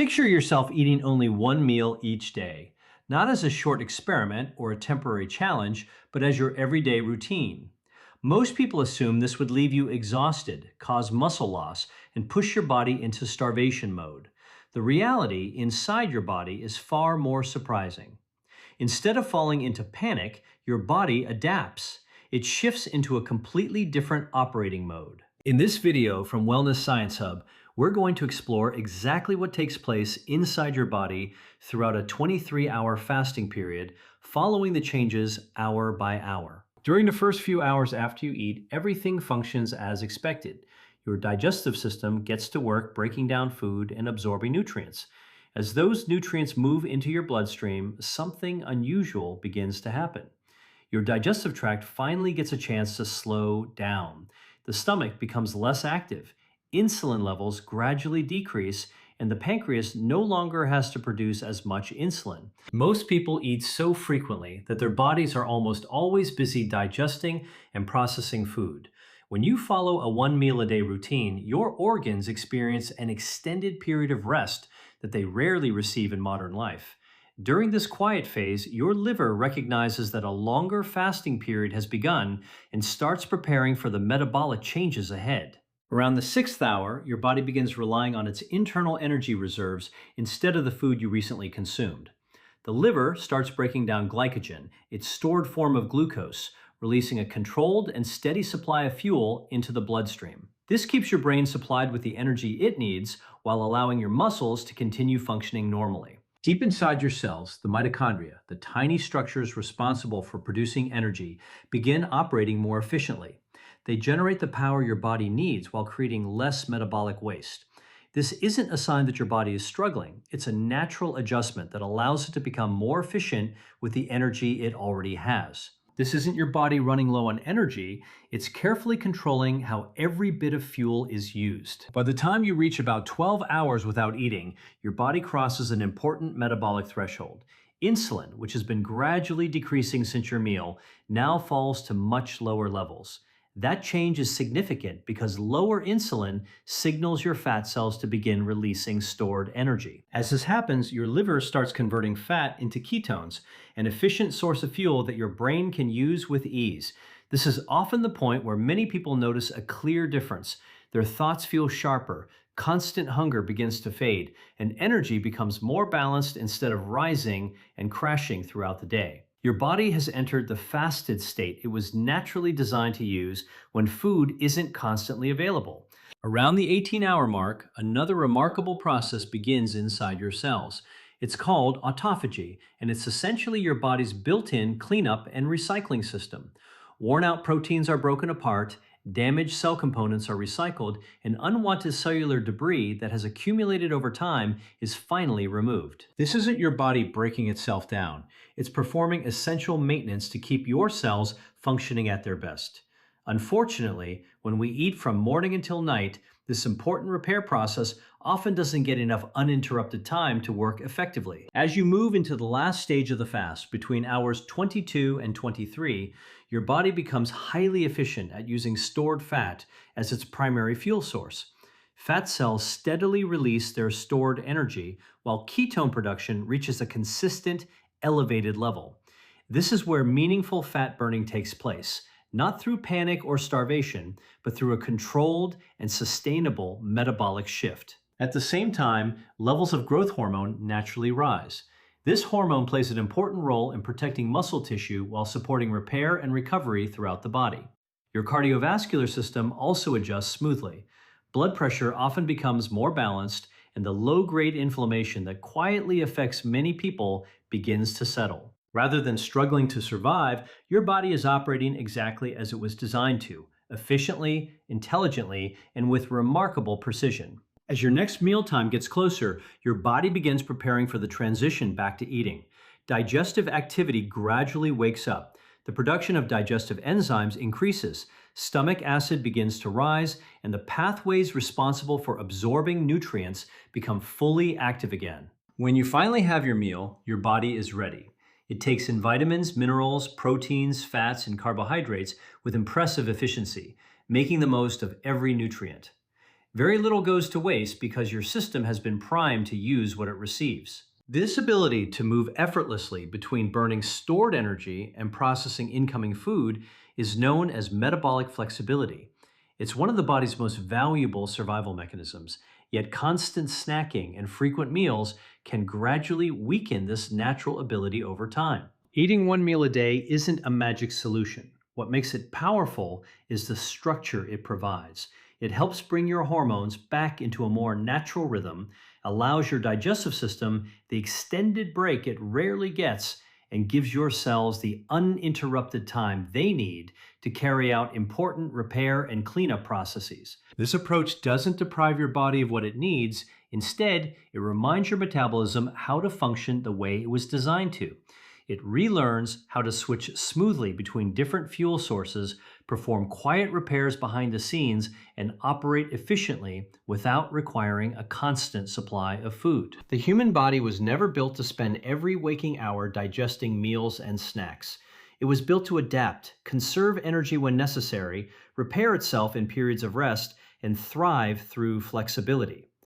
Picture yourself eating only one meal each day, not as a short experiment or a temporary challenge, but as your everyday routine. Most people assume this would leave you exhausted, cause muscle loss, and push your body into starvation mode. The reality inside your body is far more surprising. Instead of falling into panic, your body adapts. It shifts into a completely different operating mode. In this video from Wellness Science Hub, we're going to explore exactly what takes place inside your body throughout a 23-hour fasting period, following the changes hour by hour. During the first few hours after you eat, everything functions as expected. Your digestive system gets to work breaking down food and absorbing nutrients. As those nutrients move into your bloodstream, something unusual begins to happen. Your digestive tract finally gets a chance to slow down. The stomach becomes less active. Insulin levels gradually decrease, and the pancreas no longer has to produce as much insulin. Most people eat so frequently that their bodies are almost always busy digesting and processing food. When you follow a one meal a day routine, your organs experience an extended period of rest that they rarely receive in modern life. During this quiet phase, your liver recognizes that a longer fasting period has begun and starts preparing for the metabolic changes ahead. Around the sixth hour, your body begins relying on its internal energy reserves instead of the food you recently consumed. The liver starts breaking down glycogen, its stored form of glucose, releasing a controlled and steady supply of fuel into the bloodstream. This keeps your brain supplied with the energy it needs while allowing your muscles to continue functioning normally. Deep inside your cells, the mitochondria, the tiny structures responsible for producing energy, begin operating more efficiently. They generate the power your body needs while creating less metabolic waste. This isn't a sign that your body is struggling. It's a natural adjustment that allows it to become more efficient with the energy it already has. This isn't your body running low on energy. It's carefully controlling how every bit of fuel is used. By the time you reach about 12 hours without eating, your body crosses an important metabolic threshold. Insulin, which has been gradually decreasing since your meal, now falls to much lower levels. That change is significant because lower insulin signals your fat cells to begin releasing stored energy. As this happens, your liver starts converting fat into ketones, an efficient source of fuel that your brain can use with ease. This is often the point where many people notice a clear difference. Their thoughts feel sharper, constant hunger begins to fade, and energy becomes more balanced instead of rising and crashing throughout the day. Your body has entered the fasted state it was naturally designed to use when food isn't constantly available. Around the 18-hour mark, another remarkable process begins inside your cells. It's called autophagy, and it's essentially your body's built-in cleanup and recycling system. Worn-out proteins are broken apart, damaged cell components are recycled, and unwanted cellular debris that has accumulated over time is finally removed. This isn't your body breaking itself down. It's performing essential maintenance to keep your cells functioning at their best. Unfortunately, when we eat from morning until night, this important repair process often doesn't get enough uninterrupted time to work effectively. As you move into the last stage of the fast, between hours 22 and 23, your body becomes highly efficient at using stored fat as its primary fuel source. Fat cells steadily release their stored energy, while ketone production reaches a consistent, elevated level. This is where meaningful fat burning takes place, not through panic or starvation, but through a controlled and sustainable metabolic shift. At the same time, levels of growth hormone naturally rise. This hormone plays an important role in protecting muscle tissue while supporting repair and recovery throughout the body. Your cardiovascular system also adjusts smoothly. Blood pressure often becomes more balanced, and the low-grade inflammation that quietly affects many people begins to settle. Rather than struggling to survive, your body is operating exactly as it was designed to, efficiently, intelligently, and with remarkable precision. As your next mealtime gets closer, your body begins preparing for the transition back to eating. Digestive activity gradually wakes up. The production of digestive enzymes increases. Stomach acid begins to rise, and the pathways responsible for absorbing nutrients become fully active again. When you finally have your meal, your body is ready. It takes in vitamins, minerals, proteins, fats, and carbohydrates with impressive efficiency, making the most of every nutrient. Very little goes to waste because your system has been primed to use what it receives. This ability to move effortlessly between burning stored energy and processing incoming food is known as metabolic flexibility. It's one of the body's most valuable survival mechanisms, yet constant snacking and frequent meals can gradually weaken this natural ability over time. Eating one meal a day isn't a magic solution. What makes it powerful is the structure it provides. It helps bring your hormones back into a more natural rhythm, allows your digestive system the extended break it rarely gets, and gives your cells the uninterrupted time they need to carry out important repair and cleanup processes. This approach doesn't deprive your body of what it needs. Instead, it reminds your metabolism how to function the way it was designed to. It relearns how to switch smoothly between different fuel sources, perform quiet repairs behind the scenes, and operate efficiently without requiring a constant supply of food. The human body was never built to spend every waking hour digesting meals and snacks. It was built to adapt, conserve energy when necessary, repair itself in periods of rest, and thrive through flexibility.